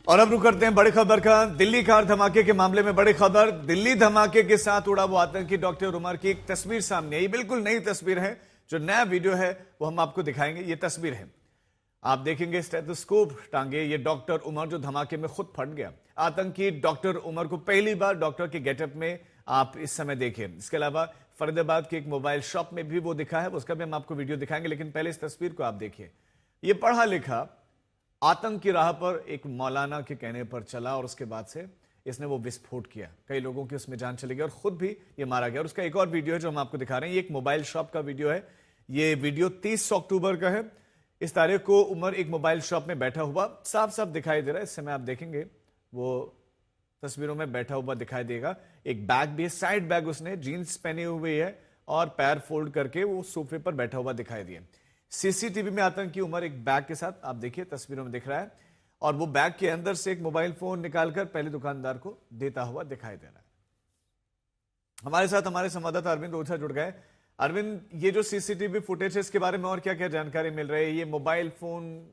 और अब रुक करते हैं बड़ी खबर का। दिल्ली कार धमाके के मामले में बड़ी खबर। दिल्ली धमाके के साथ उड़ा वो आतंकी डॉक्टर उमर की एक तस्वीर सामने आई। बिल्कुल नई तस्वीर है, जो नया वीडियो है वो हम आपको दिखाएंगे। ये तस्वीर है, आप देखेंगे स्टेथोस्कोप टांगे ये डॉक्टर उमर जो धमाके में खुद फट गया। आतंकी डॉक्टर उमर को पहली बार डॉक्टर के गेटअप में आप इस समय देखिए। इसके अलावा फरीदाबाद के एक मोबाइल शॉप में भी वो दिखा है, उसका भी हम आपको वीडियो दिखाएंगे। लेकिन पहले इस तस्वीर को आप देखिए। ये पढ़ा लिखा आतंक की राह पर एक मौलाना के कहने पर चला और उसके बाद से इसने वो विस्फोट किया। कई लोगों की उसमें जान चली गई और खुद भी ये मारा गया। और उसका एक और वीडियो है जो हम आपको दिखा रहे हैं। ये एक मोबाइल शॉप का वीडियो है। ये वीडियो 30 अक्टूबर का है। इस तारीख को उमर एक मोबाइल शॉप में बैठा हुआ साफ साफ दिखाई दे रहा है। इस समय आप देखेंगे वो तस्वीरों में बैठा हुआ दिखाई देगा। एक बैग भी है, साइड बैग, उसने जीन्स पहनी हुई है और पैर फोल्ड करके वो सोफे पर बैठा हुआ दिखाई दिया। सीसीटीवी में आतंकी उमर एक बैग के साथ आप देखिए तस्वीरों में दिख रहा है और वो बैग के अंदर से एक मोबाइल फोन निकालकर पहले दुकानदार को देता हुआ दिखाई दे रहा है। हमारे साथ हमारे संवाददाता अरविंद ओझा जुड़ गए। अरविंद, ये जो सीसीटीवी फुटेज है इसके बारे में और क्या क्या जानकारी मिल रही है? ये मोबाइल फोन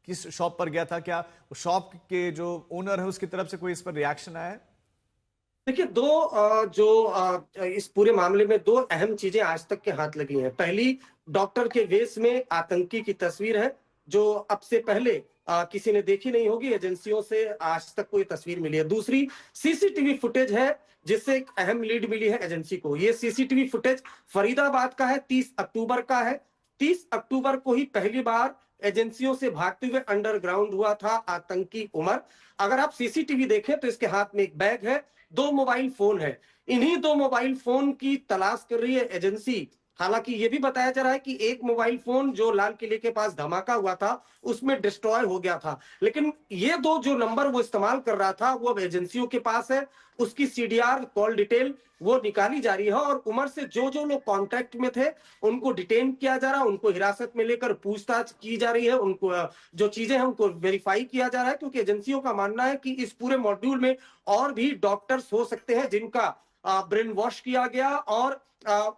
किस शॉप पर गया था? क्या शॉप के जो ओनर है उसकी तरफ से कोई इस पर रिएक्शन आया है? देखिए, इस पूरे मामले में दो अहम चीजें आज तक के हाथ लगी हैं। पहली, डॉक्टर के वेश में आतंकी की तस्वीर है, जो अब से पहले किसी ने देखी नहीं होगी। एजेंसियों से आज तक कोई तस्वीर मिली है। दूसरी, सीसीटीवी फुटेज है जिससे एक अहम लीड मिली है एजेंसी को। ये सीसीटीवी फुटेज फरीदाबाद का है, 30 अक्टूबर का है। 30 अक्टूबर को ही पहली बार एजेंसियों से भागते हुए अंडरग्राउंड हुआ था आतंकी उमर। अगर आप सीसीटीवी देखें तो इसके हाथ में एक बैग है, 2 मोबाइल फोन है। इन्हीं 2 मोबाइल फोन की तलाश कर रही है एजेंसी। हालांकि ये भी बताया जा रहा है कि एक मोबाइल फोन जो लाल किले के पास धमाका हुआ था उसमें डिस्ट्रॉय हो गया था, लेकिन ये 2 जो नंबर वो इस्तेमाल कर रहा था वो अब एजेंसियों के पास है। उसकी सीडीआर कॉल डिटेल वो निकाली जा रही है और उमर से जो जो लोग कांटेक्ट में थे उनको डिटेन किया जा रहा है, उनको हिरासत में लेकर पूछताछ की जा रही है, उनको जो चीजें हैं उनको वेरीफाई किया जा रहा है। क्योंकि एजेंसियों का मानना है कि इस पूरे मॉड्यूल में और भी डॉक्टर्स हो सकते हैं जिनका ब्रेन वॉश किया गया और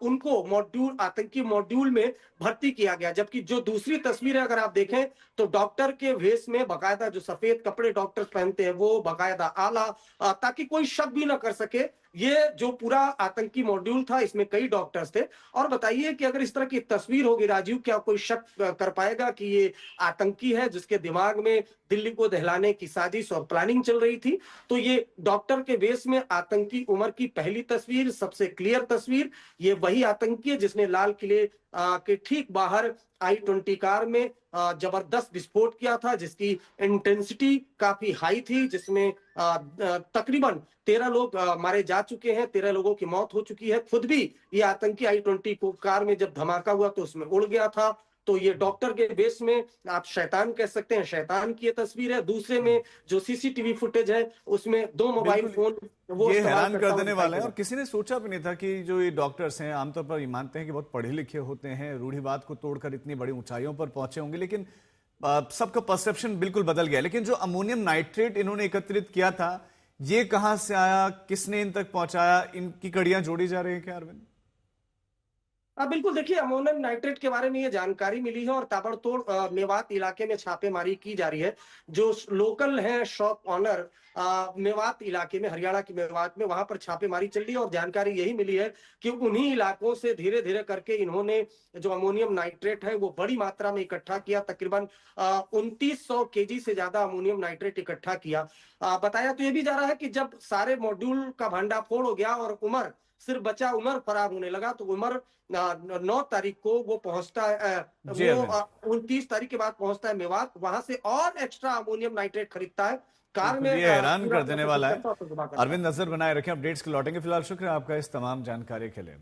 उनको आतंकी मॉड्यूल में भर्ती किया गया। जबकि जो दूसरी तस्वीर है अगर आप देखें तो डॉक्टर के वेश में बकायदा जो सफेद कपड़े डॉक्टर पहनते हैं वो बकायदा आला, ताकि कोई शक भी ना कर सके ये जो पूरा आतंकी मॉड्यूल था इसमें कई डॉक्टर्स थे। और बताइए कि अगर इस तरह की तस्वीर होगी राजीव, क्या कोई शक कर पाएगा कि ये आतंकी है जिसके दिमाग में दिल्ली को दहलाने की साजिश और प्लानिंग चल रही थी? तो ये डॉक्टर के वेश में आतंकी उमर की पहली तस्वीर, सबसे क्लियर तस्वीर। ये वही आतंकी है जिसने लाल किले के ठीक बाहर I-20 कार में जबरदस्त विस्फोट किया था, जिसकी इंटेंसिटी काफी हाई थी, जिसमें तकरीबन 13 लोग मारे जा चुके हैं, 13 लोगों की मौत हो चुकी है। खुद भी ये आतंकी I-20 कार में जब धमाका हुआ तो उसमें उड़ गया था। तो ये डॉक्टर के बेस में आप शैतान कह सकते हैं, शैतान की ये तस्वीर है। दूसरे में जो सीसीटीवी फुटेज है उसमें 2 मोबाइल फोन वो ये इस्तेमाल हैरान करता कर हुआ देने दिखाई वाला है दे और रहा किसी ने सोचा भी नहीं था कि जो ये डॉक्टर्स हैं आमतौर पर ये मानते हैं कि बहुत पढ़े लिखे होते हैं, रूढ़िवाद को तोड़कर इतनी बड़ी ऊंचाइयों पर पहुंचे होंगे। लेकिन सबका परसेप्शन बिल्कुल बदल गया। लेकिन जो अमोनियम नाइट्रेट इन्होंने एकत्रित किया था, ये कहां से आया, किसने इन तक पहुंचाया, इनकी कड़ियां जोड़ी जा रही है क्या अरविंद? बिल्कुल, देखिए, अमोनियम नाइट्रेट के बारे में ये जानकारी मिली है और ताबड़तोड़ मेवात इलाके में छापेमारी की जा रही है। जो लोकल है शॉप ऑनर मेवात इलाके में, हरियाणा के मेवात में, वहां पर छापेमारी चल रही है और जानकारी यही मिली है कि उन्हीं इलाकों से धीरे धीरे करके इन्होंने जो अमोनियम नाइट्रेट है वो बड़ी मात्रा में इकट्ठा किया। तकरीबन 2900 केजी से ज्यादा अमोनियम नाइट्रेट इकट्ठा किया। बताया तो ये भी जा रहा है कि जब सारे मॉड्यूल का भंडाफोड़ हो गया और उमर सिर्फ बचा, उमर फरार होने लगा, तो उमर 9 तारीख को वो पहुंचता है, जी अरविंद, 29 तारीख के बाद पहुंचता है मेवात। वहां से और एक्स्ट्रा अमोनियम नाइट्रेट खरीदता है, कार बिल्कुल में ये हैरान पूरा कर देने प्रोसेसिंग वाला है। करता है और फिर जमा करता है। अरविंद, नजर बनाए रखें, अपडेट्स के लौटेंगे। फिलहाल शुक्रिया आपका इस तमाम जानकारी के लिए।